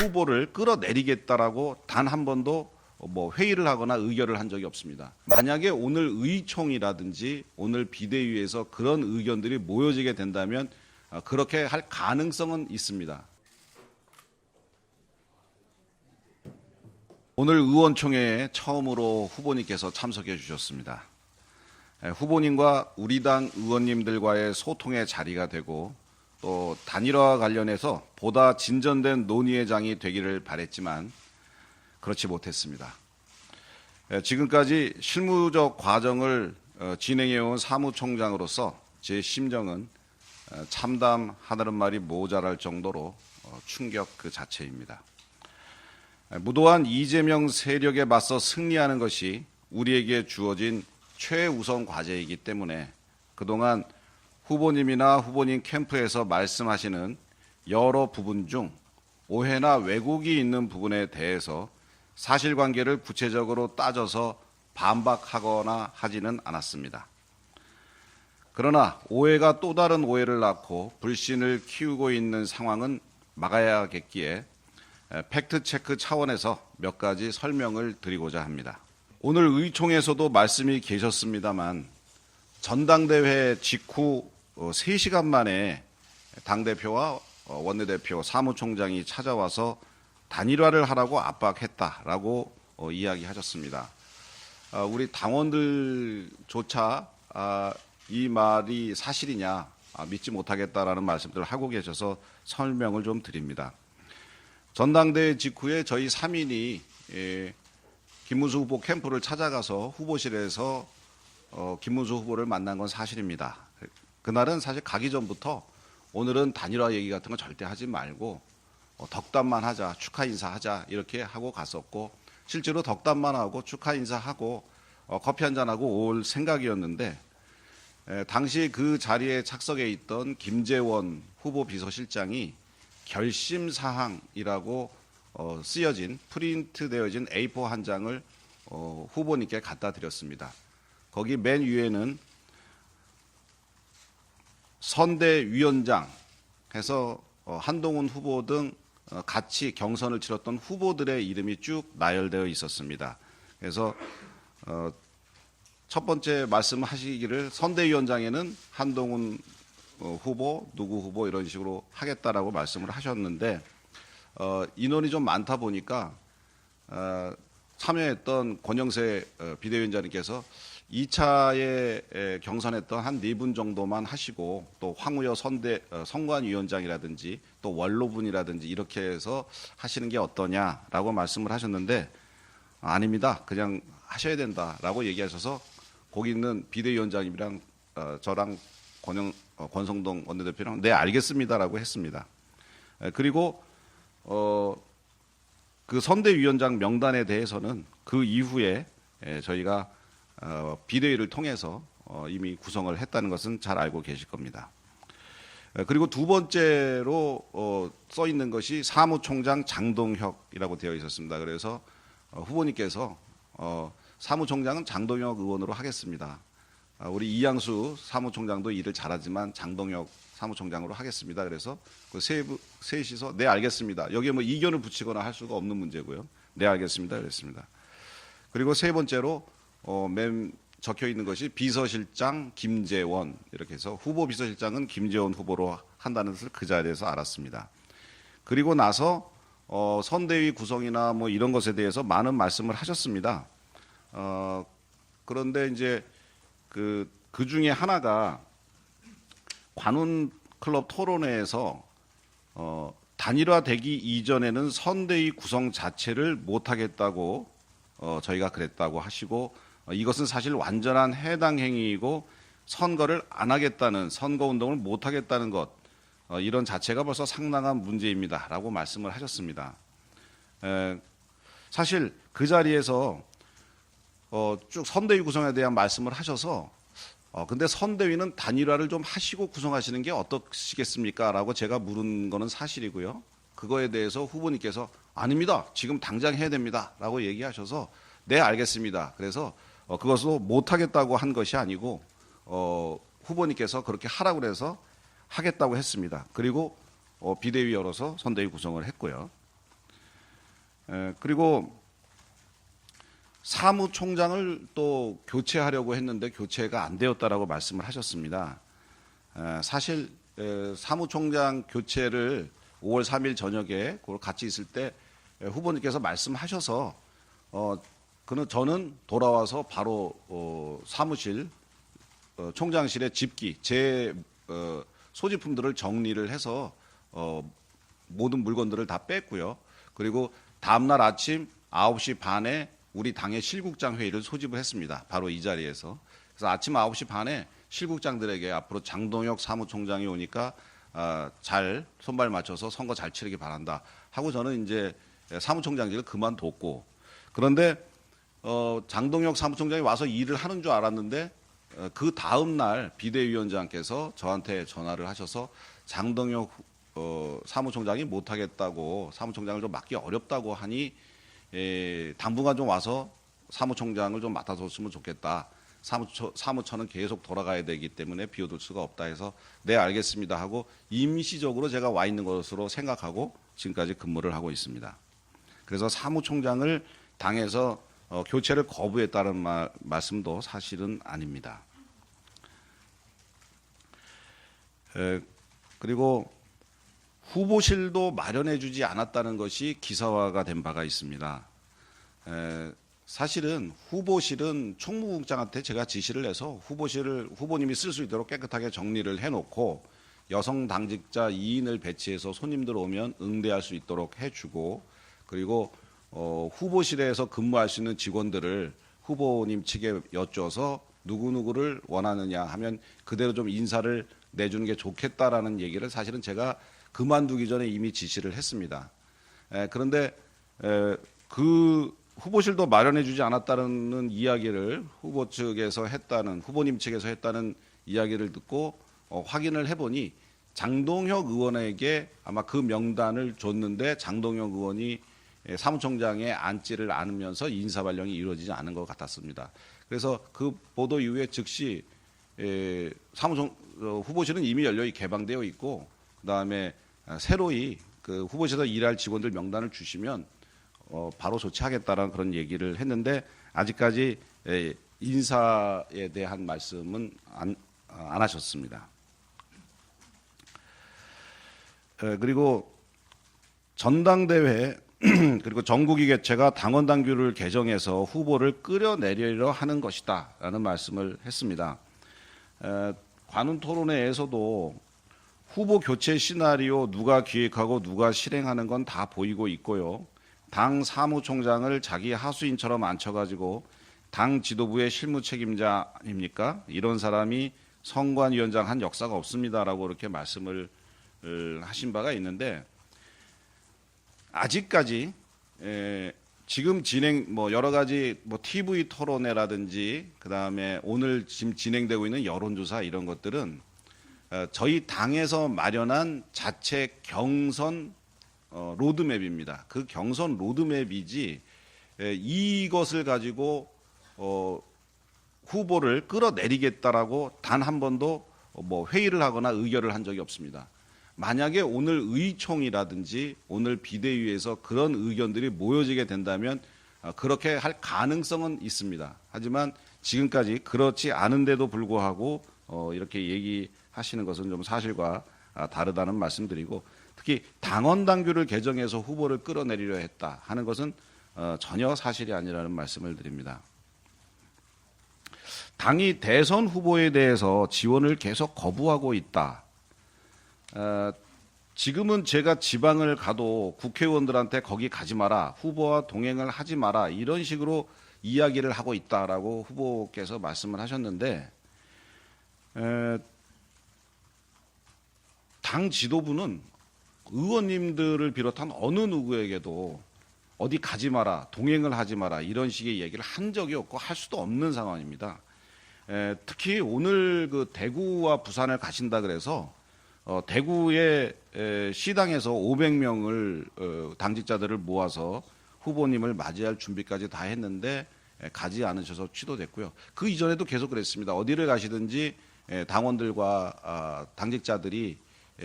후보를 끌어내리겠다라고 단 한 번도 뭐 회의를 하거나 의결을 한 적이 없습니다. 만약에 오늘 의총이라든지 오늘 비대위에서 그런 의견들이 모여지게 된다면 그렇게 할 가능성은 있습니다. 오늘 의원총회에 처음으로 후보님께서 참석해 주셨습니다. 후보님과 우리 당 의원님들과의 소통의 자리가 되고 또 단일화와 관련해서 보다 진전된 논의의 장이 되기를 바랬지만 그렇지 못했습니다. 지금까지 실무적 과정을 진행해온 사무총장으로서 제 심정은 참담하다는 말이 모자랄 정도로 충격 그 자체입니다. 무도한 이재명 세력에 맞서 승리하는 것이 우리에게 주어진 최우선 과제이기 때문에 그동안 후보님이나 후보님 캠프에서 말씀하시는 여러 부분 중 오해나 왜곡이 있는 부분에 대해서 사실관계를 구체적으로 따져서 반박하거나 하지는 않았습니다. 그러나 오해가 또 다른 오해를 낳고 불신을 키우고 있는 상황은 막아야겠기에 팩트체크 차원에서 몇 가지 설명을 드리고자 합니다. 오늘 의총에서도 말씀이 계셨습니다만 전당대회 직후 3시간 만에 당대표와 원내대표, 사무총장이 찾아와서 단일화를 하라고 압박했다라고 이야기하셨습니다. 우리 당원들조차 이 말이 사실이냐 믿지 못하겠다라는 말씀들을 하고 계셔서 설명을 좀 드립니다. 전당대회 직후에 저희 3인이 김문수 후보 캠프를 찾아가서 후보실에서 김문수 후보를 만난 건 사실입니다. 그날은 사실 가기 전부터 오늘은 단일화 얘기 같은 거 절대 하지 말고 덕담만 하자, 축하 인사하자 이렇게 하고 갔었고 실제로 덕담만 하고 축하 인사하고 커피 한잔하고 올 생각이었는데 당시 그 자리에 착석해 있던 김재원 후보 비서실장이 결심사항이라고 쓰여진 프린트되어진 A4 한 장을 후보님께 갖다 드렸습니다. 거기 맨 위에는 선대위원장 해서 한동훈 후보 등 같이 경선을 치렀던 후보들의 이름이 쭉 나열되어 있었습니다. 그래서 첫 번째 말씀하시기를 선대위원장에는 한동훈 후보, 누구 후보 이런 식으로 하겠다라고 말씀을 하셨는데 인원이 좀 많다 보니까 참여했던 권영세 비대위원장님께서 2차에 경선했던 한 4분 정도만 하시고 또 황우여 선관위원장이라든지 또 원로분이라든지 이렇게 해서 하시는 게 어떠냐라고 말씀을 하셨는데 아닙니다. 그냥 하셔야 된다라고 얘기하셔서 거기 있는 비대위원장님이랑 저랑 권성동 원내대표랑 네 알겠습니다라고 했습니다. 그리고 그 선대위원장 명단에 대해서는 그 이후에 저희가 비대위를 통해서 이미 구성을 했다는 것은 잘 알고 계실 겁니다. 그리고 두 번째로 써 있는 것이 사무총장 장동혁이라고 되어 있었습니다. 그래서 후보님께서 사무총장은 장동혁 의원으로 하겠습니다. 우리 이양수 사무총장도 일을 잘하지만 장동혁 사무총장으로 하겠습니다. 그래서 그 셋이서 네 알겠습니다. 여기에 뭐 이견을 붙이거나 할 수가 없는 문제고요. 네 알겠습니다. 그랬습니다. 그리고 세 번째로 맨 적혀 있는 것이 비서실장 김재원 이렇게 해서 후보 비서실장은 김재원 후보로 한다는 것을 그 자리에서 알았습니다. 그리고 나서 선대위 구성이나 뭐 이런 것에 대해서 많은 말씀을 하셨습니다. 그런데 이제 그 중에 하나가 관훈 클럽 토론회에서 단일화되기 이전에는 선대위 구성 자체를 못하겠다고 저희가 그랬다고 하시고 이것은 사실 완전한 해당 행위이고 선거를 안 하겠다는 선거운동을 못하겠다는 것 이런 자체가 벌써 상당한 문제입니다라고 말씀을 하셨습니다. 사실 그 자리에서 쭉 선대위 구성에 대한 말씀을 하셔서 근데 선대위는 단일화를 좀 하시고 구성하시는 게 어떠시겠습니까? 라고 제가 물은 거는 사실이고요. 그거에 대해서 후보님께서 아닙니다. 지금 당장 해야 됩니다. 라고 얘기하셔서 네 알겠습니다. 그래서 그것도 못하겠다고 한 것이 아니고 후보님께서 그렇게 하라고 그래서 하겠다고 했습니다. 그리고 비대위 열어서 선대위 구성을 했고요. 그리고 사무총장을 또 교체하려고 했는데 교체가 안 되었다라고 말씀을 하셨습니다. 사실 사무총장 교체를 5월 3일 저녁에 같이 있을 때 후보님께서 말씀하셔서 저는 돌아와서 바로 사무실 총장실의 집기 제 소지품들을 정리를 해서 모든 물건들을 다 뺐고요. 그리고 다음날 아침 9시 반에 우리 당의 실국장 회의를 소집을 했습니다. 바로 이 자리에서. 그래서 아침 9시 반에 실국장들에게 앞으로 장동혁 사무총장이 오니까 잘 손발 맞춰서 선거 잘 치르기 바란다 하고 저는 이제 사무총장직을 그만뒀고, 그런데 장동혁 사무총장이 와서 일을 하는 줄 알았는데 그 다음 날 비대위원장께서 저한테 전화를 하셔서 장동혁 사무총장이 못하겠다고, 사무총장을 좀 맡기 어렵다고 하니 당분간 좀 와서 사무총장을 좀 맡아줬으면 좋겠다. 사무처는 계속 돌아가야 되기 때문에 비워둘 수가 없다 해서 네 알겠습니다 하고 임시적으로 제가 와 있는 것으로 생각하고 지금까지 근무를 하고 있습니다. 그래서 사무총장을 당에서 교체를 거부했다는 말씀도 사실은 아닙니다. 그리고 후보실도 마련해주지 않았다는 것이 기사화가 된 바가 있습니다. 사실은 후보실은 총무국장한테 제가 지시를 해서 후보실을 후보님이 쓸 수 있도록 깨끗하게 정리를 해놓고 여성 당직자 2인을 배치해서 손님들 오면 응대할 수 있도록 해주고, 그리고 후보실에서 근무할 수 있는 직원들을 후보님 측에 여쭤서 누구누구를 원하느냐 하면 그대로 좀 인사를 내주는 게 좋겠다라는 얘기를 사실은 제가 그만두기 전에 이미 지시를 했습니다. 그런데 그 후보실도 마련해주지 않았다는 이야기를 후보 측에서 했다는, 후보님 측에서 했다는 이야기를 듣고 확인을 해보니 장동혁 의원에게 아마 그 명단을 줬는데 장동혁 의원이 사무총장에 앉지를 않으면서 인사 발령이 이루어지지 않은 것 같았습니다. 그래서 그 보도 이후에 즉시 후보실은 이미 열려이 개방되어 있고, 그다음에 새로이 그 후보실에서 일할 직원들 명단을 주시면 바로 조치하겠다라는 그런 얘기를 했는데 아직까지 인사에 대한 말씀은 안 하셨습니다. 그리고 전당대회 그리고 정국위 개최가 당원 당규를 개정해서 후보를 끌어내리려 하는 것이다라는 말씀을 했습니다. 관훈 토론회에서도 후보 교체 시나리오 누가 기획하고 누가 실행하는 건 다 보이고 있고요. 당 사무총장을 자기 하수인처럼 앉혀가지고 당 지도부의 실무 책임자 아닙니까? 이런 사람이 선관위원장 한 역사가 없습니다라고 이렇게 말씀을 하신 바가 있는데, 아직까지 지금 여러 가지 TV 토론회라든지 그다음에 오늘 지금 진행되고 있는 여론조사 이런 것들은 저희 당에서 마련한 자체 경선 로드맵입니다. 그 경선 로드맵이지 이것을 가지고 후보를 끌어내리겠다라고 단 한 번도 회의를 하거나 의결을 한 적이 없습니다. 만약에 오늘 의총이라든지 오늘 비대위에서 그런 의견들이 모여지게 된다면 그렇게 할 가능성은 있습니다. 하지만 지금까지 그렇지 않은데도 불구하고 이렇게 얘기하시는 것은 좀 사실과 다르다는 말씀드리고, 특히 당원 당규를 개정해서 후보를 끌어내리려 했다 하는 것은 전혀 사실이 아니라는 말씀을 드립니다. 당이 대선 후보에 대해서 지원을 계속 거부하고 있다. 지금은 제가 지방을 가도 국회의원들한테 거기 가지 마라, 후보와 동행을 하지 마라 이런 식으로 이야기를 하고 있다라고 후보께서 말씀을 하셨는데, 당 지도부는 의원님들을 비롯한 어느 누구에게도 어디 가지 마라, 동행을 하지 마라 이런 식의 얘기를 한 적이 없고 할 수도 없는 상황입니다. 특히 오늘 그 대구와 부산을 가신다 그래서 대구의 시당에서 500명을 당직자들을 모아서 후보님을 맞이할 준비까지 다 했는데 가지 않으셔서 취소됐고요. 그 이전에도 계속 그랬습니다. 어디를 가시든지 당원들과 당직자들이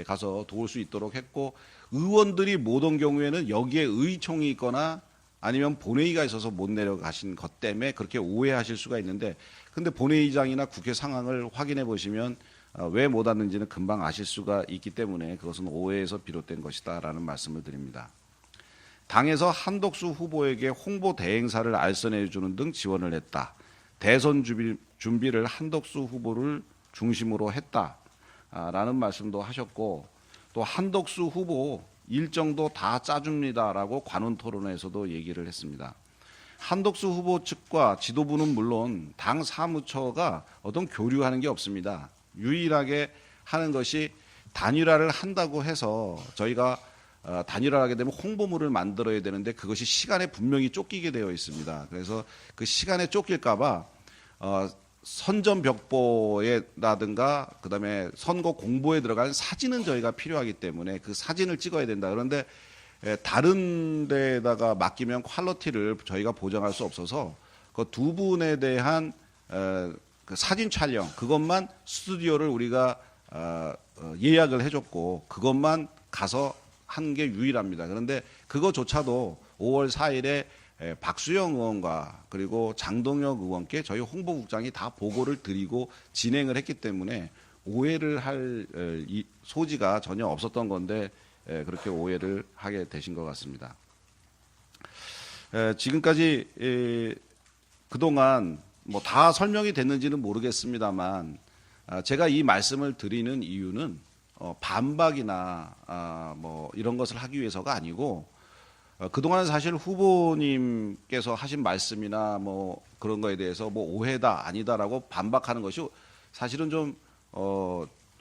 가서 도울 수 있도록 했고, 의원들이 못 온 경우에는 여기에 의총이 있거나 아니면 본회의가 있어서 못 내려가신 것 때문에 그렇게 오해하실 수가 있는데, 근데 본회의장이나 국회 상황을 확인해 보시면 왜 못 왔는지는 금방 아실 수가 있기 때문에 그것은 오해에서 비롯된 것이다라는 말씀을 드립니다. 당에서 한덕수 후보에게 홍보 대행사를 알선해 주는 등 지원을 했다. 대선 준비를 한덕수 후보를 중심으로 했다라는 말씀도 하셨고, 또 한덕수 후보 일정도 다 짜줍니다라고 관훈 토론회에서도 얘기를 했습니다. 한덕수 후보 측과 지도부는 물론 당 사무처가 어떤 교류하는 게 없습니다. 유일하게 하는 것이 단일화를 한다고 해서 저희가 단일화하게 되면 홍보물을 만들어야 되는데 그것이 시간에 분명히 쫓기게 되어 있습니다. 그래서 그 시간에 쫓길까 봐 선전벽보에라든가 그다음에 선거 공보에 들어갈 사진은 저희가 필요하기 때문에 그 사진을 찍어야 된다. 그런데 다른 데다가 맡기면 퀄리티를 저희가 보장할 수 없어서 그 두 분에 대한 그 사진 촬영 그것만 스튜디오를 우리가 예약을 해줬고 그것만 가서 한 게 유일합니다. 그런데 그거조차도 5월 4일에 박수영 의원과 그리고 장동혁 의원께 저희 홍보국장이 다 보고를 드리고 진행을 했기 때문에 오해를 할 소지가 전혀 없었던 건데 그렇게 오해를 하게 되신 것 같습니다. 지금까지 그동안 뭐 다 설명이 됐는지는 모르겠습니다만 제가 이 말씀을 드리는 이유는 반박이나 뭐 이런 것을 하기 위해서가 아니고 그동안 사실 후보님께서 하신 말씀이나 뭐 그런 거에 대해서 뭐 오해다 아니다라고 반박하는 것이 사실은 좀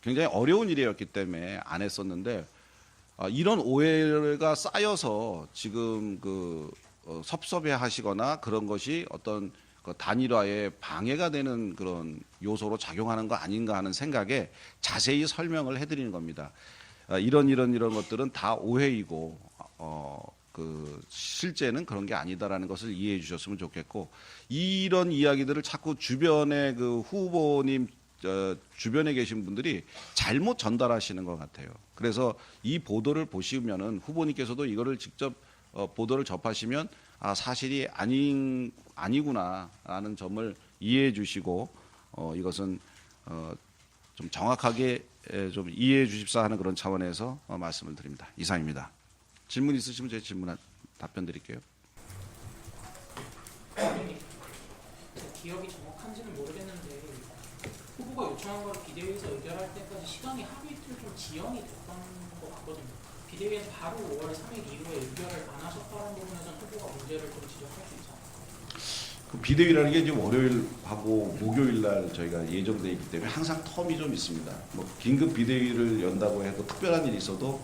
굉장히 어려운 일이었기 때문에 안 했었는데 이런 오해가 쌓여서 지금 그 섭섭해하시거나 그런 것이 어떤 그 단일화에 방해가 되는 그런 요소로 작용하는 거 아닌가 하는 생각에 자세히 설명을 해드리는 겁니다. 이런 것들은 다 오해이고 그 실제는 그런 게 아니다라는 것을 이해해 주셨으면 좋겠고, 이런 이야기들을 자꾸 주변에 그 후보님 주변에 계신 분들이 잘못 전달하시는 것 같아요. 그래서 이 보도를 보시면은 후보님께서도 이거를 직접 보도를 접하시면 사실이 아니구나라는 점을 이해해 주시고 이것은 좀 정확하게 좀 이해해 주십사 하는 그런 차원에서 말씀을 드립니다. 이상입니다. 질문 있으시면 제 질문 답변 드릴게요. 기억이 정확한지는 모르겠는데 후보가 요청한 걸 비대위에서 의결할 때까지 시간이 하루 이틀 좀 지연이 됐던 것 같거든요. 비대위에서 바로 5월 3일 이후에 의결을 안 하셨다는 부분에서는 후보가 문제를 좀 지적할 수 있잖아요. 그 비대위라는 게 지금 월요일하고 목요일날 저희가 예정돼 있기 때문에 항상 텀이 좀 있습니다. 뭐 긴급 비대위를 연다고 해도 특별한 일이 있어도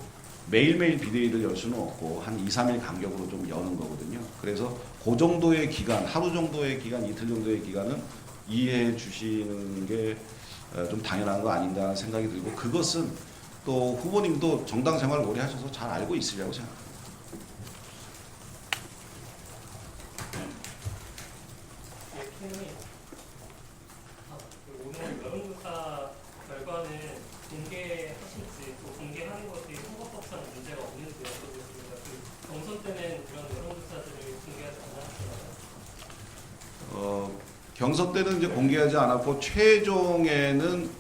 매일매일 비대위를 열 수는 없고 한 2, 3일 간격으로 좀 여는 거거든요. 그래서 그 정도의 기간, 하루 정도의 기간, 이틀 정도의 기간은 이해해 주시는 게 좀 당연한 거 아닌가 생각이 들고, 그것은 또 후보님도 정당 생활 오래 하셔서 잘 알고 있으리라고 생각합니다. 오늘 여론조사 결과는 공개하실지 또 공개하는 것이 선거법상 문제가 없는지 여쭤보겠습니다. 그 경선 때는 그런 여론조사들을 공개하지 않았잖아요. 경선 때는 이제 공개하지 않았고 최종에는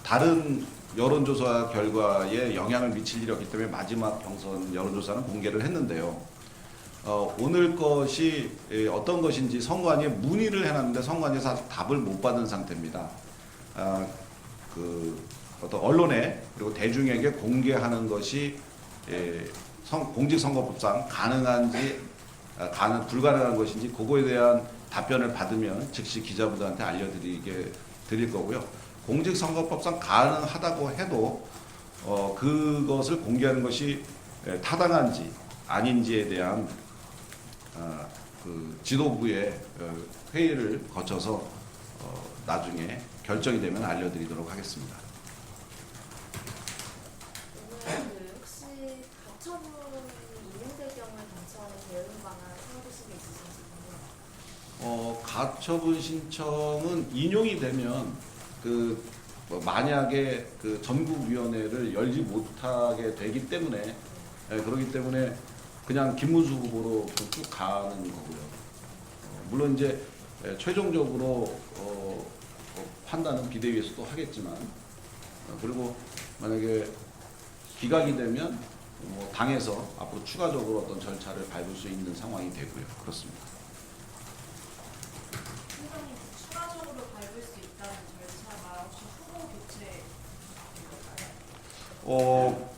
다른 여론조사 결과에 영향을 미칠 일이 없기 때문에 마지막 경선 여론조사는 공개를 했는데요. 오늘 것이 어떤 것인지 선관위에 문의를 해놨는데 선관위에서 아직 답을 못 받은 상태입니다. 그 어떤 언론에 그리고 대중에게 공개하는 것이 공직선거법상 가능한지 불가능한 것인지 그거에 대한 답변을 받으면 즉시 기자분들한테 드릴 거고요. 공직선거법상 가능하다고 해도 그것을 공개하는 것이 타당한지 아닌지에 대한 그 지도부의 회의를 거쳐서 나중에 결정이 되면 알려드리도록 하겠습니다. 오늘 혹시 가처분 인용될 경우에 경찰에 대응 방안 세워두신 게 있으신지 궁금해요. 가처분 신청은 인용이 되면 만약에 그 전국위원회를 열지 못하게 되기 때문에 그렇기 때문에 그냥 김문수 후보로 쭉 가는 거고요. 물론 이제 최종적으로 판단은 비대위에서 또 하겠지만 그리고 만약에 기각이 되면 뭐 당에서 앞으로 추가적으로 어떤 절차를 밟을 수 있는 상황이 되고요. 그렇습니다. 팀장님 추가적으로 밟을 수 있다는 절차가 혹시 후보 교체인가요?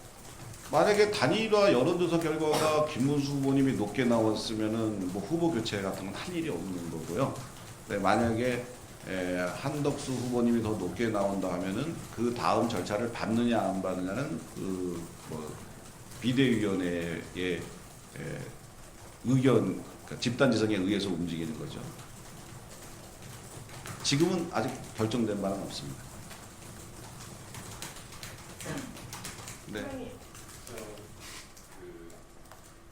만약에 단일화 여론조사 결과가 김문수 후보님이 높게 나왔으면은 뭐 후보 교체 같은 건 할 일이 없는 거고요. 네, 만약에 한덕수 후보님이 더 높게 나온다 하면은 그 다음 절차를 밟느냐 안 밟느냐는 뭐 비대위원회의 의견, 그러니까 집단지성에 의해서 움직이는 거죠. 지금은 아직 결정된 바는 없습니다. 네.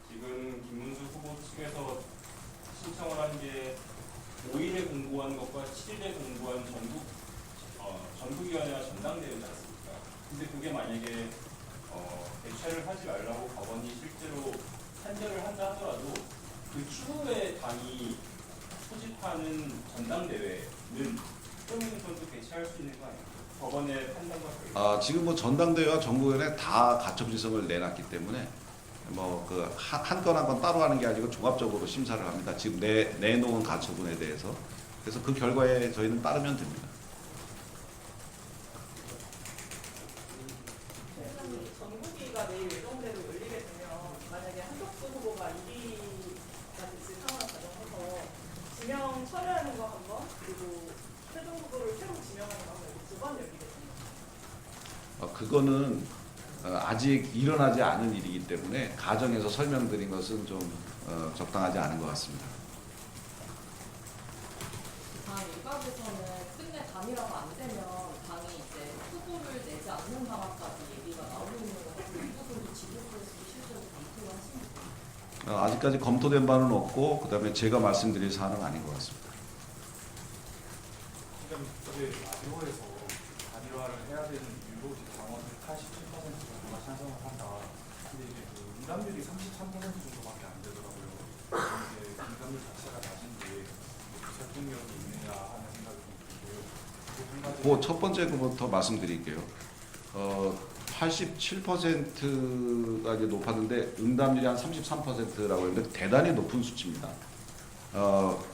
지금 김문수 후보 측에서 신청을 한 게 5일에 공고한 것과 7일에 공고한 전국위원회와 전당대회지 않습니까? 근데 그게 만약에 대체를 하지 말라고 법원이 실제로 판결을 한다 하더라도 그 추후에 당이 소집하는 전당대회는 그러면 그것도 대체할 수 있는 거 아니에요? 법원의 판단과 결과. 지금 뭐 전당대회와 정부위원회 다 가처분지성을 내놨기 때문에 뭐 그 한 건 한 건 따로 하는 게 아니고 종합적으로 심사를 합니다. 지금 내놓은 가처분에 대해서. 그래서 그 결과에 저희는 따르면 됩니다. 전국위가 내일 예정대로 열리게 되면 만약에 한덕수 후보가 1위가 됐을 상황을 가정해서 지명 처리하는 거 한 번, 그리고 최종 후보를 새로 지명하는 거 한 번, 2번 열리게 됩니다. 그거는 아직 일어나지 않은 일이기 때문에 가정에서 설명드린 것은 좀 적당하지 않은 것 같습니다. 당 일각에서는 끝내 단일화가 안 되면 당이 이제 후보를 내지 않는 방안까지 얘기가 나오고 있는 것 같아요. 이 부분도 지도부에서도 실제로 검토를 하십니까? 아직까지 검토된 바는 없고 그다음에 제가 말씀드릴 사안은 아닌 것 같습니다. 지금 어제 라디오에서 단일화를 해야 되는 이유로 당원의 87% 정도가 찬성을 한다. 근데 이제 그 응답률이 33% 정도밖에 안 되더라고요. 이제 응답률 자체가 낮은데 설득력이 있느냐 하는 생각이 좀 들고요. 한 가지 그 첫 번째 것부터 말씀드릴게요. 87%가 이제 높았는데 응답률이 한 33%라고 했는데 대단히 높은 수치입니다.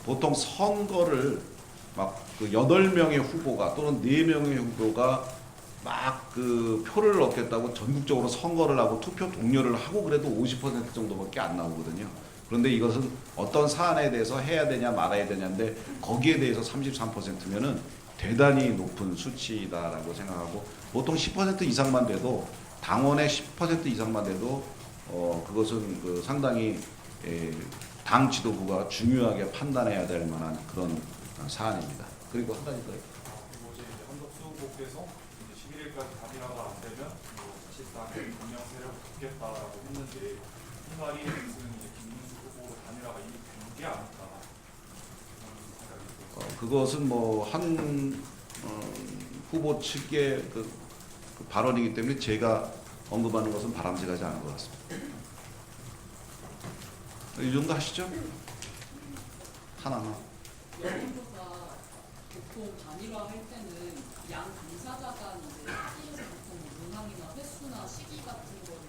보통 선거를 막 그 8명의 후보가 또는 4명의 후보가 막 그 표를 얻겠다고 전국적으로 선거를 하고 투표 동료를 하고 그래도 50% 정도밖에 안 나오거든요. 그런데 이것은 어떤 사안에 대해서 해야 되냐 말아야 되냐인데 거기에 대해서 33%면은 대단히 높은 수치다라고 생각하고 보통 10% 이상만 돼도 당원의 10% 이상만 돼도 그것은 그 상당히 당 지도부가 중요하게 판단해야 될 만한 그런 사안입니다. 그리고 한 가지 더요. 그리고 이제 한덕수 후보께서 이제 11일까지 단일화가 안 되면 뭐 사실상 분명 세력을 덮겠다라고 했는데 이 말이 무슨 이제 김문수 후보 단일화가 이미 된 게 아닐까 그런 생각이 들어요. 그것은 뭐 한 후보 측의 그 발언이기 때문에 제가 언급하는 것은 바람직하지 않은 것 같습니다. 이 정도 하시죠? 하나만. 여론조사 보통 단일화 할 때는 양 당사자 간 이제 합의에서 보통 문항이나 횟수나 시기 같은 거를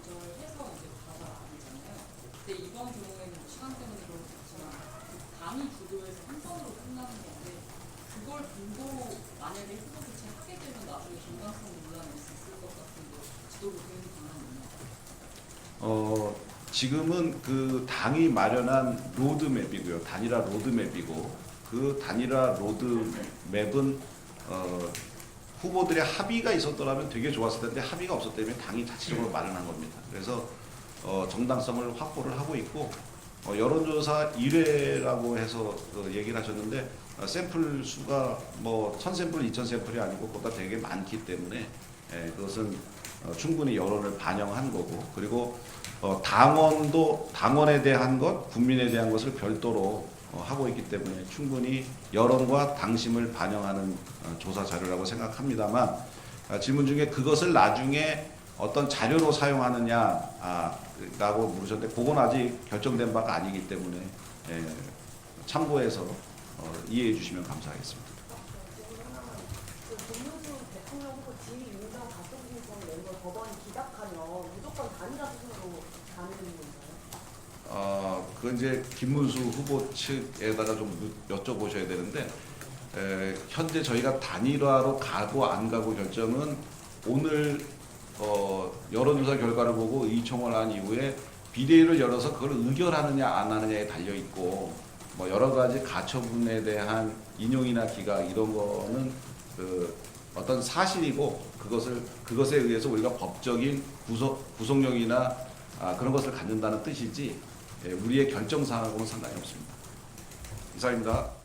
조절해서 이제 가장 아니잖아요. 근데 이번 경우에는 시간 때문에 그럴 수 있지만 그 당이 주도해서 한 번으로 끝나는 건데 그걸 보고 만약에 후보 교체 하게 되면 나중에 정당성 논란이 있을 것 같은데 지도부 대응 방안이 있나요? 지금은 그 당이 마련한 로드맵이고요. 단일화 로드맵이고 그 단일화 로드맵은 후보들의 합의가 있었더라면 되게 좋았을 텐데 합의가 없었다면 당이 자체적으로 마련한 겁니다. 그래서 정당성을 확보를 하고 있고 여론조사 1회라고 해서 얘기를 하셨는데 샘플 수가 뭐 1000샘플, 2000샘플이 아니고 그보다 되게 많기 때문에 그것은 충분히 여론을 반영한 거고 그리고 당원에 대한 것, 국민에 대한 것을 별도로 하고 있기 때문에 충분히 여론과 당심을 반영하는 조사 자료라고 생각합니다만 질문 중에 그것을 나중에 어떤 자료로 사용하느냐 라고 물으셨는데 그건 아직 결정된 바가 아니기 때문에 참고해서 이해해 주시면 감사하겠습니다. 그 김문수 대통령 후보 지휘 윤당 가처분권 낸 걸 법원이 기각하면 무조건 단일화 수순으로 가는 건가요? 그 이제 김문수 후보 측에다가 좀 여쭤보셔야 되는데 현재 저희가 단일화로 가고 안 가고 결정은 오늘 여론조사 결과를 보고 의총을 한 이후에 비대위를 열어서 그걸 의결하느냐 안 하느냐에 달려 있고 뭐 여러 가지 가처분에 대한 인용이나 기각 이런 거는 그 어떤 사실이고 그것에 의해서 우리가 법적인 구속력이나 그런 것을 갖는다는 뜻이지 우리의 결정 사항하고는 상관이 없습니다. 이상입니다.